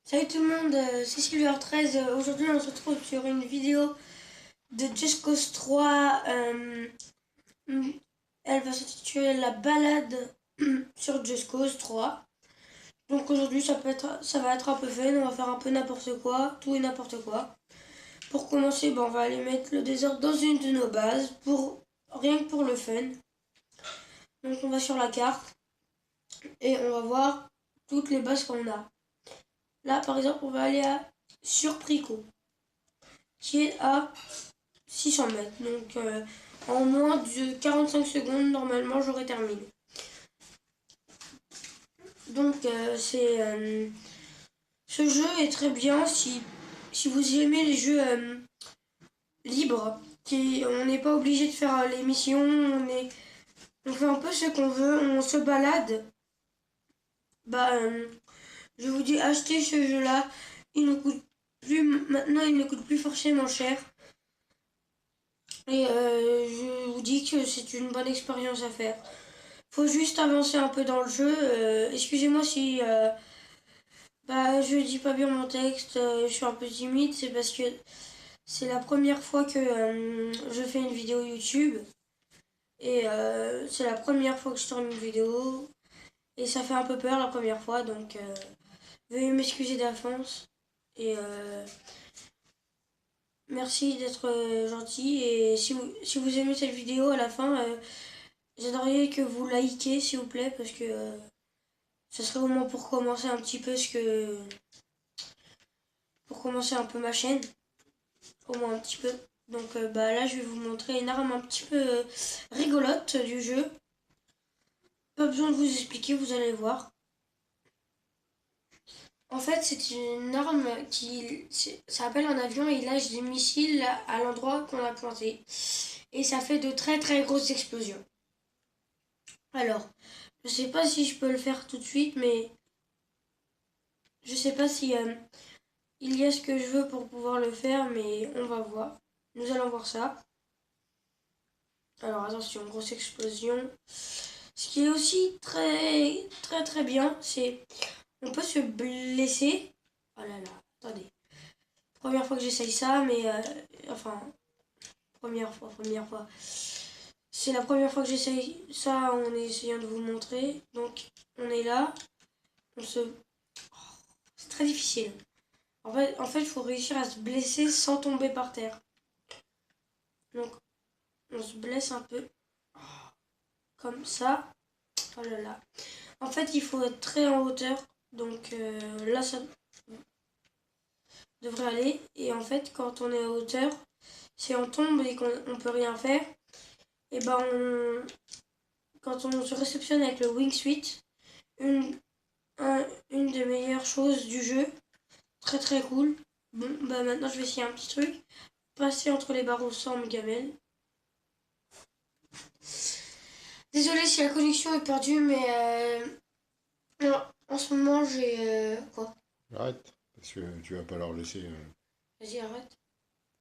Salut tout le monde, c'est Silver13. Aujourd'hui, on se retrouve sur une vidéo de Just Cause 3. Elle va s'intituler La balade sur Just Cause 3. Donc aujourd'hui, ça va être un peu fun. On va faire un peu n'importe quoi, tout et n'importe quoi. Pour commencer, on va aller mettre le désordre dans une de nos bases, rien que pour le fun. Donc on va sur la carte et on va voir toutes les bases qu'on a. Là, par exemple, on va aller à Surprico, qui est à 600 mètres. Donc, en moins de 45 secondes, normalement, j'aurai terminé. Donc, ce jeu est très bien si vous aimez les jeux libres. On n'est pas obligé de faire les missions, on fait un peu ce qu'on veut, on se balade. Je vous dis, achetez ce jeu-là. Maintenant, il ne coûte plus forcément cher. Et je vous dis que c'est une bonne expérience à faire. Faut juste avancer un peu dans le jeu. Excusez-moi si je dis pas bien mon texte, je suis un peu timide, c'est parce que c'est la première fois que je fais une vidéo YouTube. Et c'est la première fois que je tourne une vidéo. Et ça fait un peu peur la première fois, donc veuillez m'excuser d'avance. Et merci d'être gentil. Et si vous aimez cette vidéo à la fin, j'aimerais que vous likez s'il vous plaît, parce que ça serait au moins pour commencer un petit peu pour commencer un peu ma chaîne, au moins un petit peu. Donc là je vais vous montrer une arme un petit peu rigolote du jeu. Pas besoin de vous expliquer, vous allez voir. En fait, c'est une arme ça s'appelle un avion et il lâche des missiles à l'endroit qu'on a pointé. Et ça fait de très très grosses explosions. Alors, je sais pas si je peux le faire tout de suite, mais je sais pas si il y a ce que je veux pour pouvoir le faire, mais on va voir. Nous allons voir ça. Alors attention, grosse explosion. Ce qui est aussi très très très bien, c'est on peut se blesser. Oh là là, attendez. Première fois que j'essaye ça, mais enfin, première fois. C'est la première fois que j'essaye ça en essayant de vous montrer. Donc on est là, c'est très difficile. En fait, il faut réussir à se blesser sans tomber par terre. Donc, on se blesse un peu. Comme ça. Oh là là. En fait, il faut être très en hauteur. Donc là, ça devrait aller. Et en fait, quand on est en hauteur, si on tombe et qu'on ne peut rien faire, et quand on se réceptionne avec le wingsuit, une des meilleures choses du jeu, très très cool. Bon, maintenant je vais essayer un petit truc. Passer entre les barreaux sans me gamelle. Désolé si la connexion est perdue, mais en ce moment j'ai quoi? Arrête, parce que tu vas pas leur laisser. Vas-y, arrête.